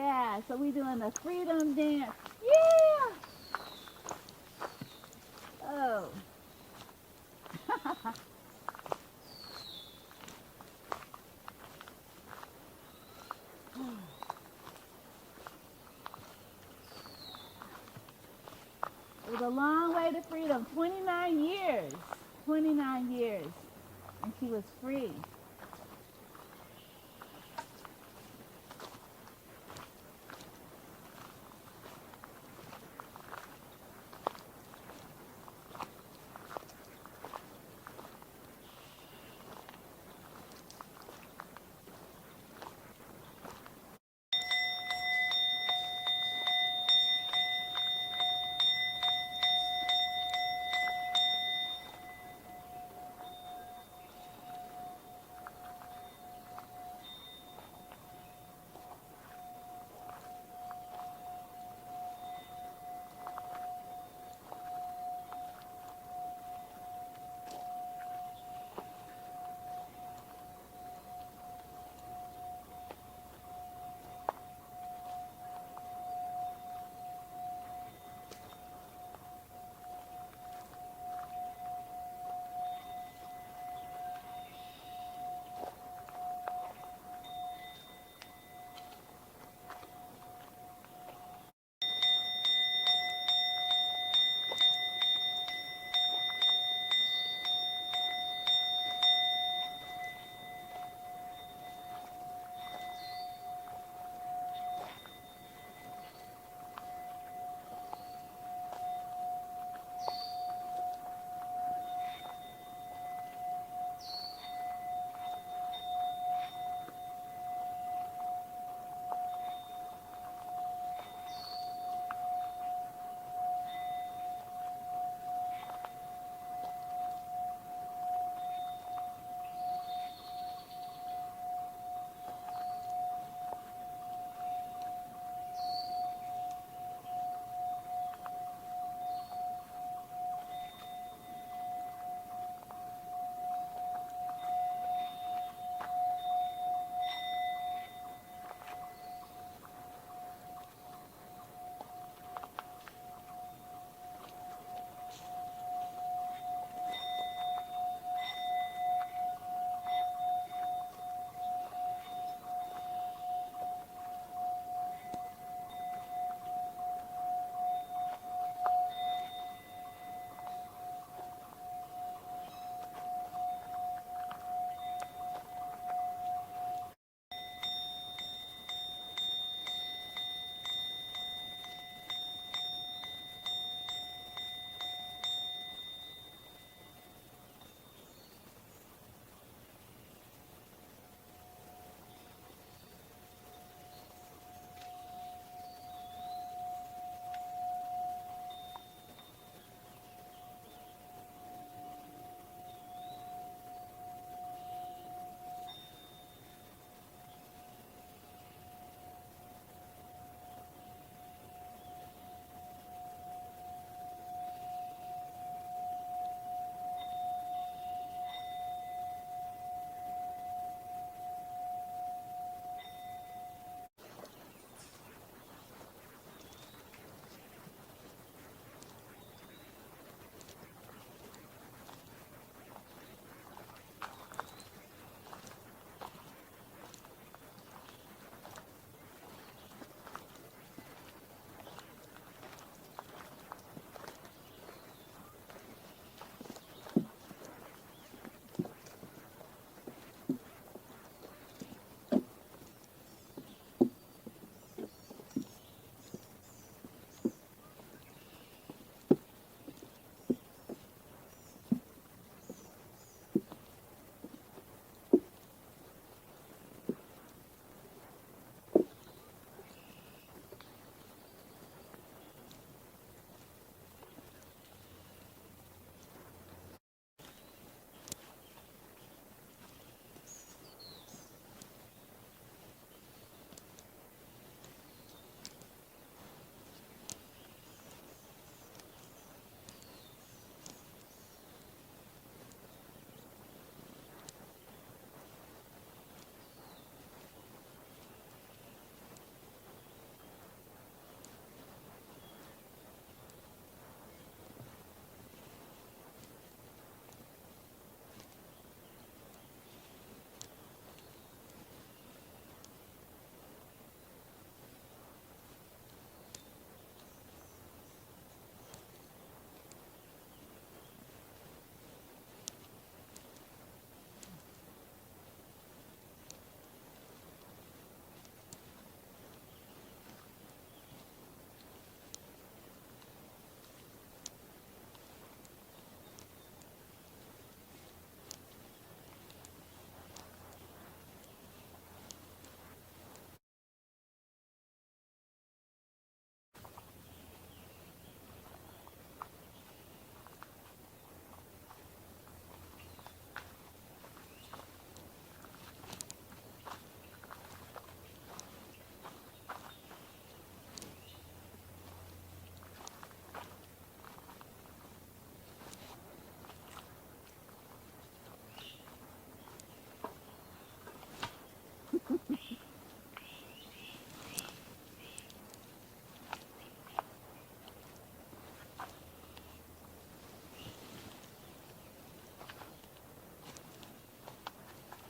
Yeah, so we doing the freedom dance. Yeah. Oh. It was a long way to freedom. 29 years. 29 years. And she was free.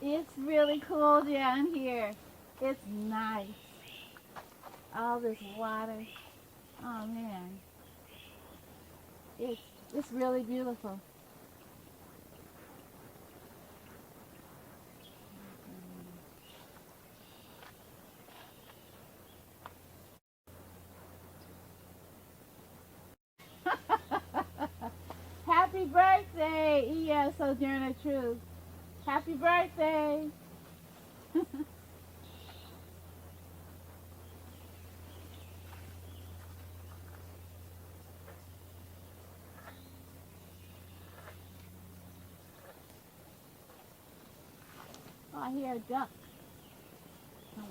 It's really cool down here. It's nice. All this water. Oh man, it's it's really beautiful. Happy birthday, Sojourner Truth. Happy birthday. Oh, I hear a duck. Oh,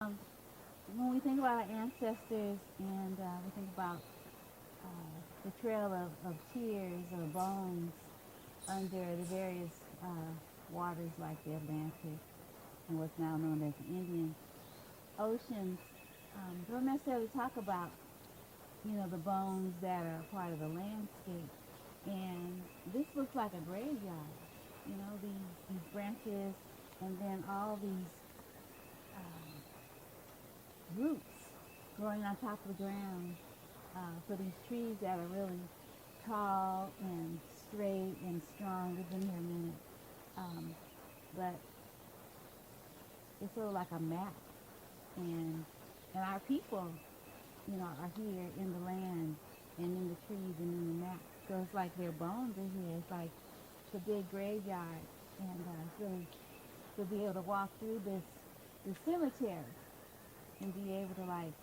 Um, when we think about our ancestors and we think about the trail of tears or bones under the various waters like the Atlantic and what's now known as the Indian Oceans don't necessarily talk about, the bones that are part of the landscape. And this looks like a graveyard. These branches and then all these roots growing on top of the ground for these trees that are really tall and straight and strong. We've been here a minute. But it's sort of like a map. And our people, are here in the land and in the trees and in the map. So it's like their bones are here. It's like the big graveyard. And it's really to be able to walk through this cemetery and be able to like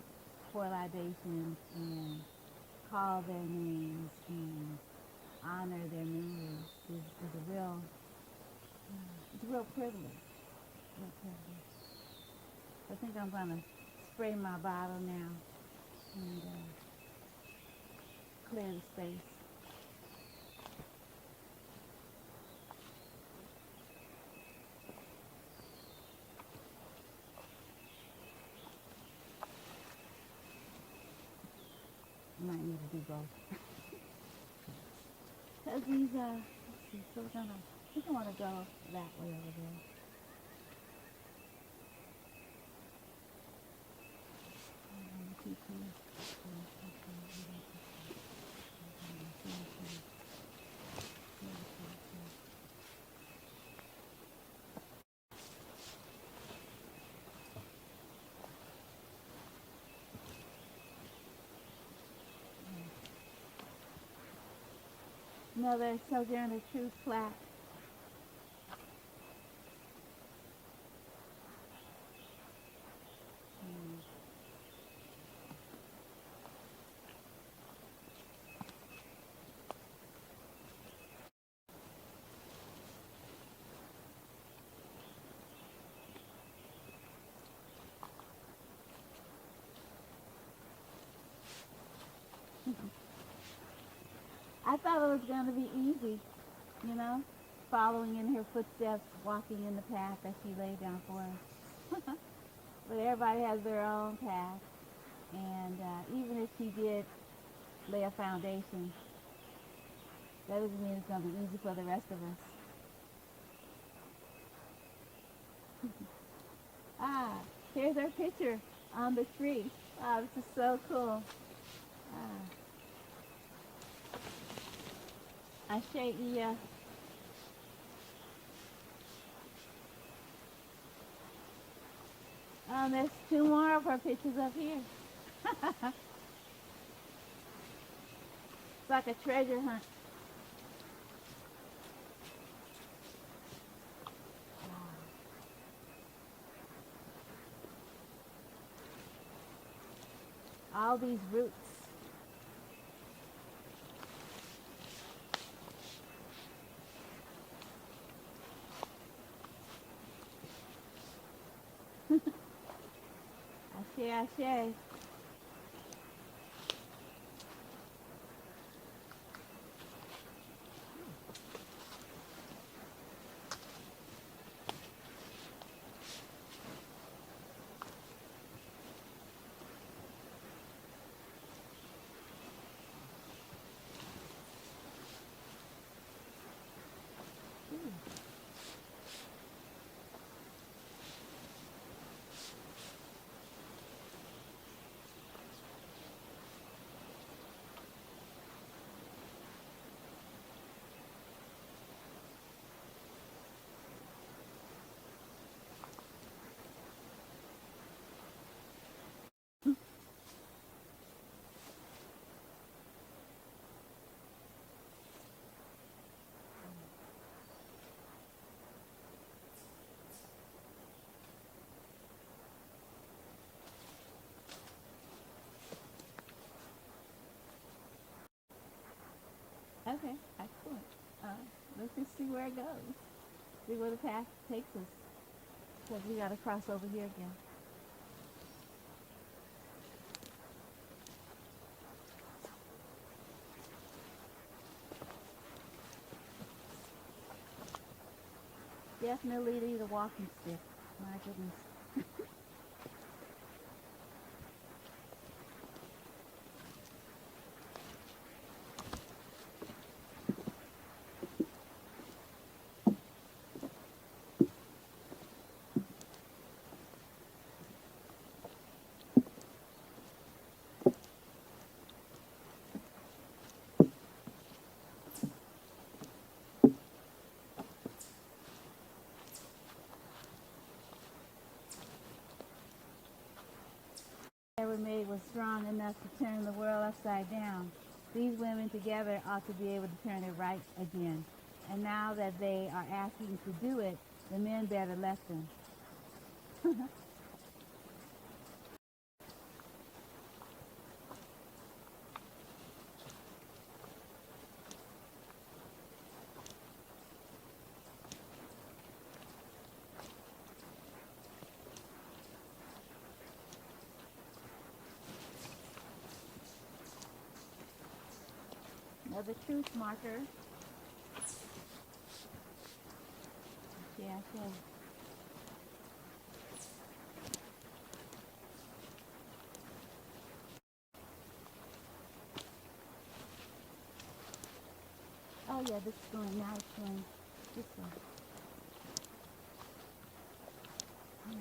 pour libations and call their names and honor their memories is a real it's a real privilege. Real privilege. I think I'm gonna spray my bottle now and clear the space. I might need to do both. Because these, let's see, so I think I want to go that way over there. Another Sojourner Truth plaque. I thought it was going to be easy, following in her footsteps, walking in the path that she laid down for us. But everybody has their own path. And even if she did lay a foundation, that doesn't mean it's going to be easy for the rest of us. Here's her picture on the tree. Wow, this is so cool. Ashe Iya. There's two more of her pictures up here. It's like a treasure hunt. All these roots. Ashe, ashe. Okay, excellent. Let's just see where it goes. See where the path takes us. Because we got to cross over here again. definitely need a walking stick. My goodness. Ever made was strong enough to turn the world upside down. These women together ought to be able to turn it right again. And now that they are asking to do it, the men better let them. Another truth marker. Yeah, so oh yeah, this is going now. It's going this way. Yeah.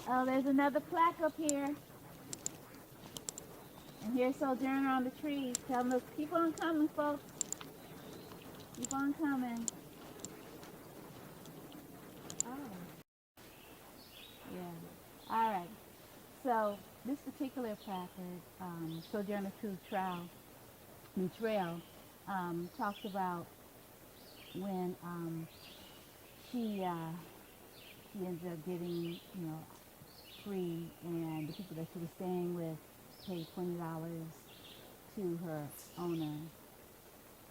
Oh, there's another plaque up here. And here's Sojourner on the trees telling us, keep on coming, folks. Keep on coming. Oh, yeah. All right. So this particular placard, Sojourner to Trail, talks about when she ended up getting, free, and the people that she was staying with paid $20 to her owner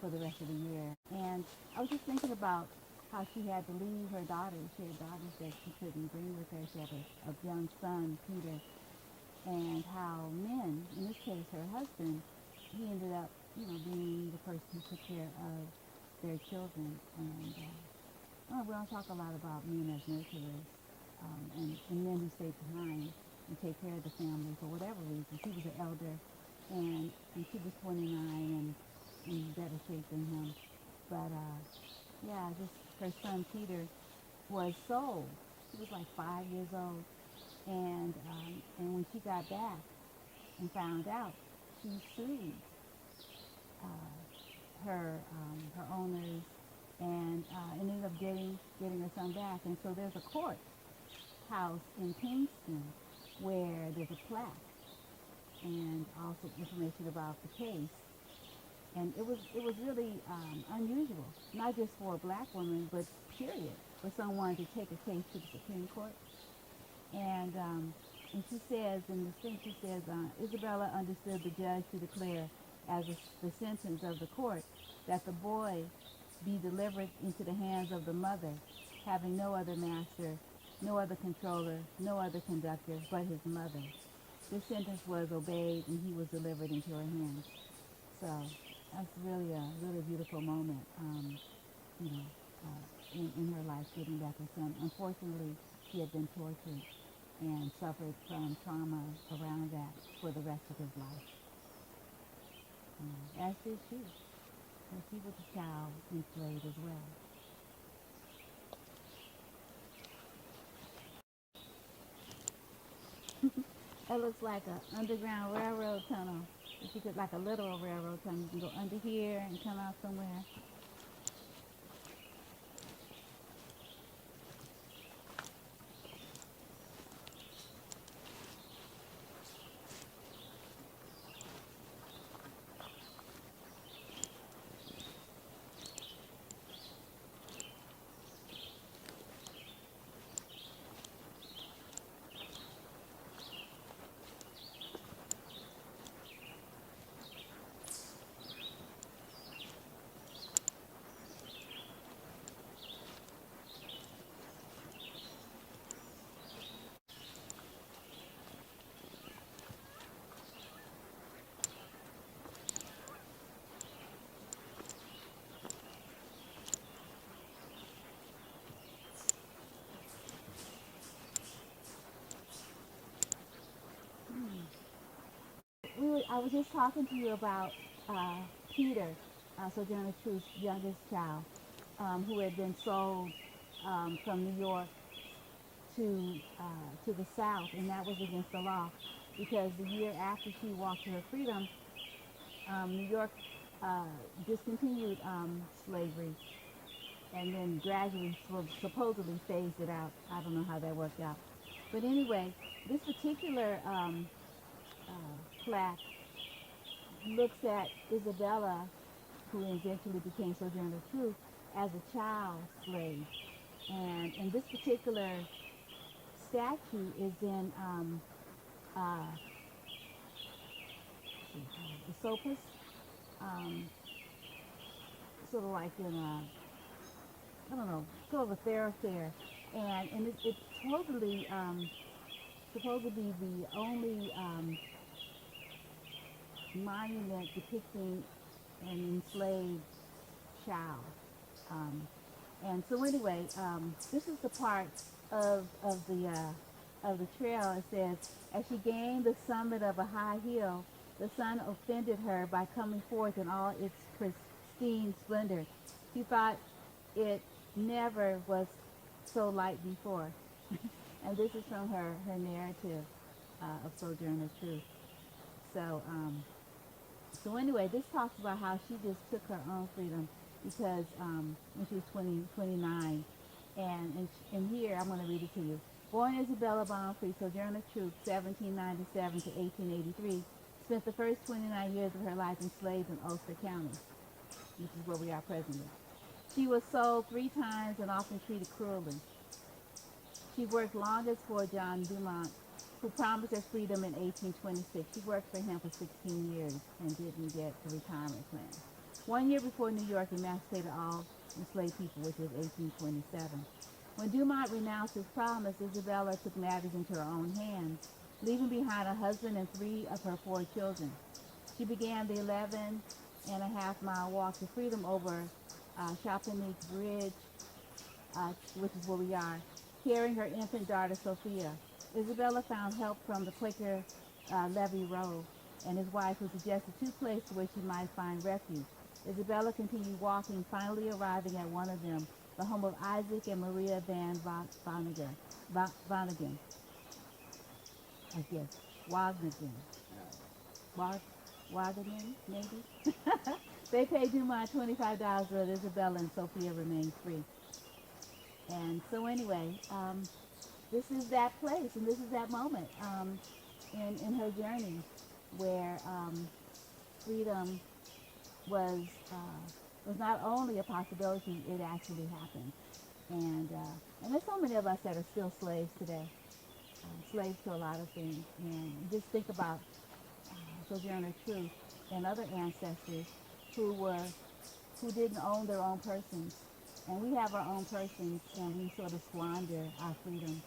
for the rest of the year. And I was just thinking about how she had to leave her daughters. She had daughters that she couldn't bring with her. She had a young son, Peter, and how men, in this case her husband, he ended up, being the person who took care of their children. And we don't talk a lot about men as nurturers, and men who stay behind and take care of the family for whatever reason. She was an elder, and she was 29 and in better shape than him. But yeah, just her son Peter was sold. He was like 5 years old, and when she got back and found out, she sued her owners, and ended up getting her son back. And so there's a court house in Kingston where there's a plaque and also information about the case. And it was really unusual, not just for a black woman, but period, for someone to take a case to the Supreme Court. And she says, in the thing, she says, Isabella understood the judge to declare as the sentence of the court that the boy be delivered into the hands of the mother, having no other master, no other controller, no other conductor but his mother. This sentence was obeyed, and he was delivered into her hands. So that's really a really beautiful moment, in her life, getting back her son. Unfortunately, he had been tortured and suffered from trauma around that for the rest of his life. As did she. And she was a child enslaved as well. That looks like an underground railroad tunnel. If you could, like a literal railroad tunnel, you can go under here and come out somewhere. I was just talking to you about uh, Peter, Sojourner Truth's youngest child, who had been sold from New York to the South, and that was against the law because the year after she walked to her freedom, New York uh, discontinued slavery and then gradually supposedly phased it out. I don't know how that worked out. But anyway, this particular plaque looks at Isabella, who eventually became Sojourner Truth, as a child slave. And this particular statue is in uh, the Sopas, um, sort of like in a, I don't know, sort of a thoroughfare. And it's supposed to be the only monument depicting an enslaved child. Um, and so anyway, this is the part of the trail. It says, as she gained the summit of a high hill, the sun offended her by coming forth in all its pristine splendor. She thought it never was so light before. And this is from her narrative of Sojourner Truth. So, so anyway, this talks about how she just took her own freedom because when she was 29. And here, I'm going to read it to you. Born Isabella Bonfrey, Sojourner Truth, 1797 to 1883, spent the first 29 years of her life enslaved in Ulster County, which is where we are presently. She was sold 3 times and often treated cruelly. She worked longest for John Dumont, who promised her freedom in 1826. She worked for him for 16 years and didn't get the retirement plan. 1 year before New York emancipated all enslaved people, which was 1827. When Dumont renounced his promise, Isabella took matters into her own hands, leaving behind a husband and 3 of her 4 children. She began the 11.5-mile walk to freedom over Chappaneck Bridge, which is where we are, carrying her infant daughter Sophia. Isabella found help from the Quaker Levy Road and his wife, who suggested 2 places where she might find refuge. Isabella continued walking, finally arriving at one of them, the home of Isaac and Maria Van Vanagen, I guess, Wagnagen, Wagnagen, maybe? They paid Dumont $25 so that Isabella and Sophia remained free. And so anyway, this is that place and this is that moment in her journey where freedom was not only a possibility, it actually happened. And there's so many of us that are still slaves today, slaves to a lot of things. And just think about Sojourner Truth and other ancestors who didn't own their own persons. And we have our own persons and we sort of squander our freedom.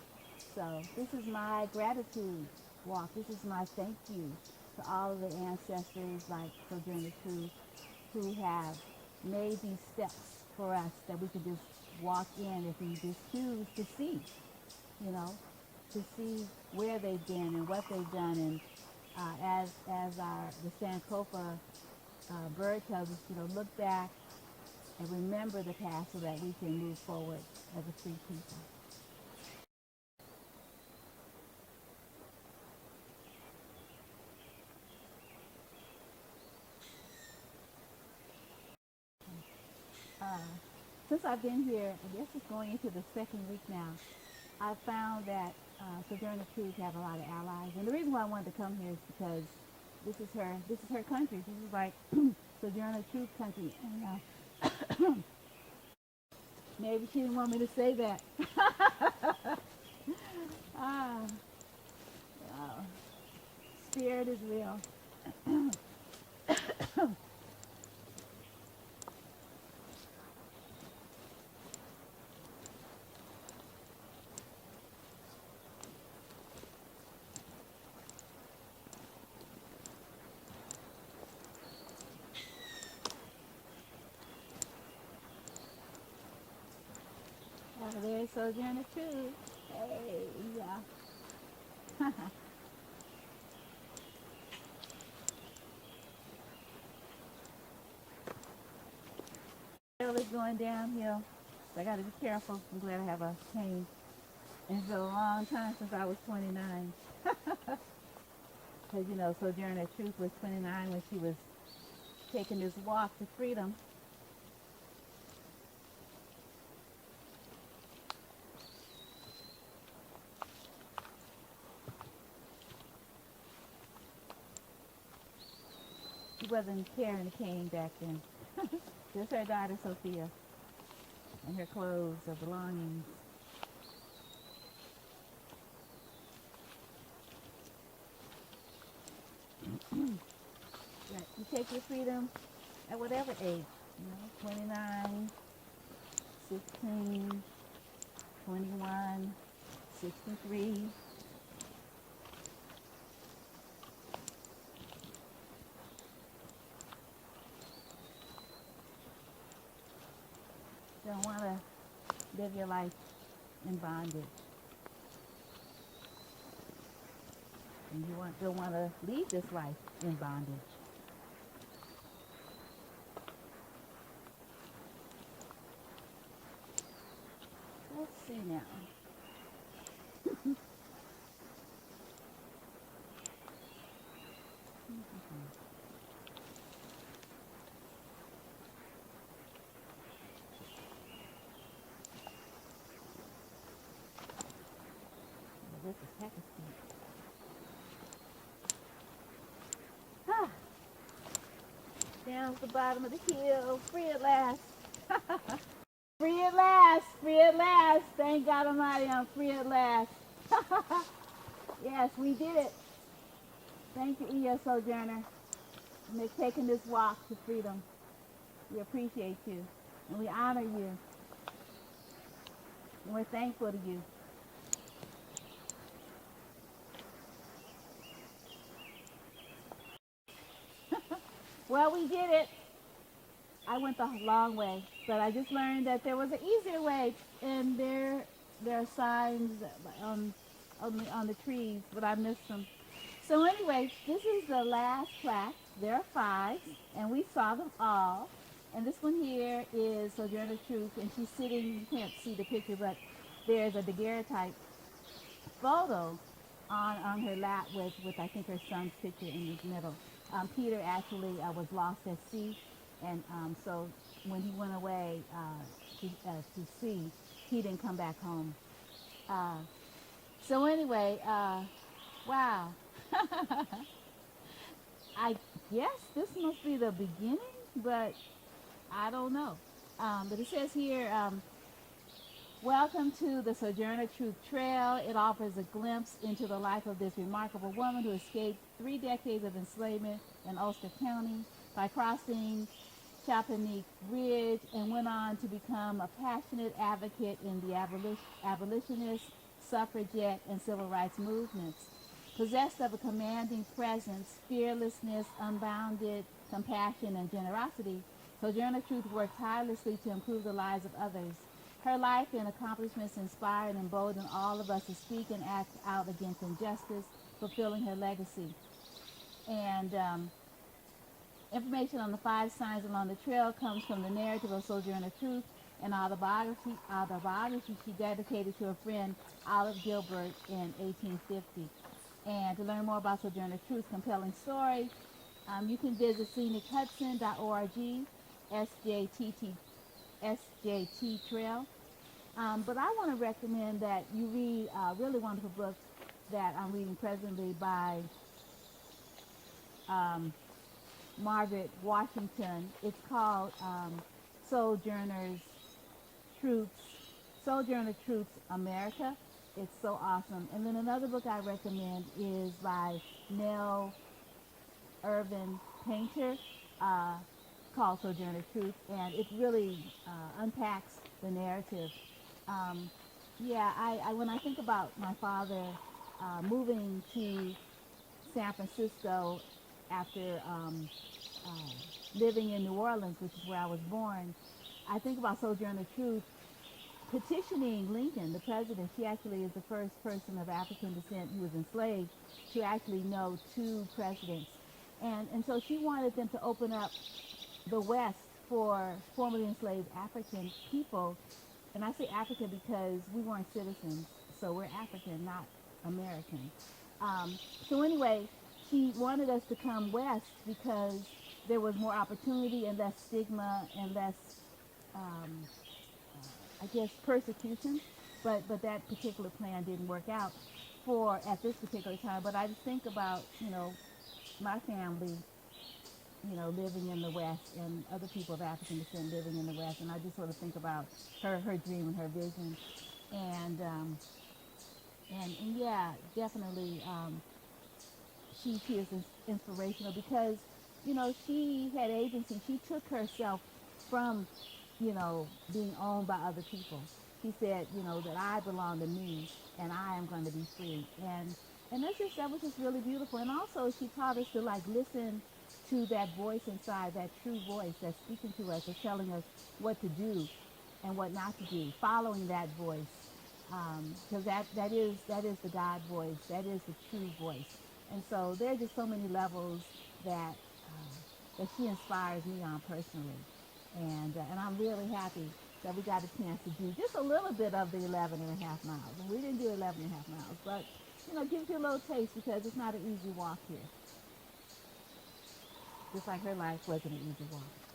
So this is my gratitude walk. This is my thank you to all of the ancestors like Sojourner Truth who have made these steps for us that we can just walk in if we just choose to see, you know, to see where they've been and what they've done. And as the Sankofa bird tells us, you know, look back and remember the past so that we can move forward as a free people. Since I've been here, I guess it's going into the 2nd week now, I found that Sojourner Truth have a lot of allies. And the reason why I wanted to come here is because this is her country. This is like Sojourner Truth country. And maybe she didn't want me to say that. ah, wow. Spirit is real. There's Sojourner Truth. Hey, yeah. hill is going downhill. So I got to be careful. I'm glad I have a cane. And it's been a long time since I was 29. Because, Sojourner Truth was 29 when she was taking this walk to freedom. She wasn't carrying a cane back then. Just her daughter, Sophia, and her clothes, her belongings. Right. You take your freedom at whatever age, 29, 16, 21, 63. Don't want to live your life in bondage. And you don't want to leave this life in bondage. Let's see now. This is Pakistan. Down to the bottom of the hill, free at last. Free at last, free at last. Thank God Almighty, I'm free at last. Yes, we did it. Thank you, E.S. Sojourner, for taking this walk to freedom. We appreciate you, and we honor you, and we're thankful to you. Well, we did it. I went the long way, but I just learned that there was an easier way, and there are signs on the trees, but I missed them. So anyway, this is the last plaque. There are 5, and we saw them all. And this one here is Sojourner Truth, and she's sitting. You can't see the picture, but there's a daguerreotype photo on her lap with I think her son's picture in the middle. Peter actually was lost at sea, and so when he went away to sea, he didn't come back home. So anyway, wow. I guess this must be the beginning, but I don't know. But it says here, welcome to the Sojourner Truth Trail. It offers a glimpse into the life of this remarkable woman who escaped 3 decades of enslavement in Ulster County by crossing Chappaneck Ridge and went on to become a passionate advocate in the abolitionist, suffragette, and civil rights movements. Possessed of a commanding presence, fearlessness, unbounded compassion, and generosity, Sojourner Truth worked tirelessly to improve the lives of others. Her life and accomplishments inspire and embolden all of us to speak and act out against injustice, fulfilling her legacy. And information on the 5 signs along the trail comes from the narrative of Sojourner Truth, an autobiography she dedicated to a friend, Olive Gilbert, in 1850. And to learn more about Sojourner Truth's compelling story, you can visit scenichudson.org, SJT Trail. But I want to recommend that you read a really wonderful book that I'm reading presently by Margaret Washington. It's called Sojourner Truth's America. It's so awesome. And then another book I recommend is by Nell Irvin Painter, called Sojourner Truth, and it really unpacks the narrative. When I think about my father moving to San Francisco after living in New Orleans, which is where I was born, I think about Sojourner Truth petitioning Lincoln, the president. She actually is the first person of African descent who was enslaved to actually know 2 presidents. And so she wanted them to open up the West for formerly enslaved African people, and I say African because we weren't citizens, so we're African, not American. Um, so anyway, she wanted us to come west because there was more opportunity and less stigma and less, um, I guess, persecution. But that particular plan didn't work out for at this particular time. But I just think about, my family, living in the West and other people of African descent living in the West. And I just sort of think about her dream and her vision. And, and yeah, definitely, she is inspirational because, she had agency. She took herself from, being owned by other people. She said, that I belong to me and I am going to be free. And that was just really beautiful. And also she taught us to like listen to that voice inside, that true voice that's speaking to us, that's telling us what to do and what not to do, following that voice. Because that is the God voice, that is the true voice. And so there are just so many levels that she inspires me on personally. And I'm really happy that we got a chance to do just a little bit of the 11 and a half miles. And we didn't do 11 and a half miles, but, gives you a little taste because it's not an easy walk here. Just like her life wasn't an easy walk.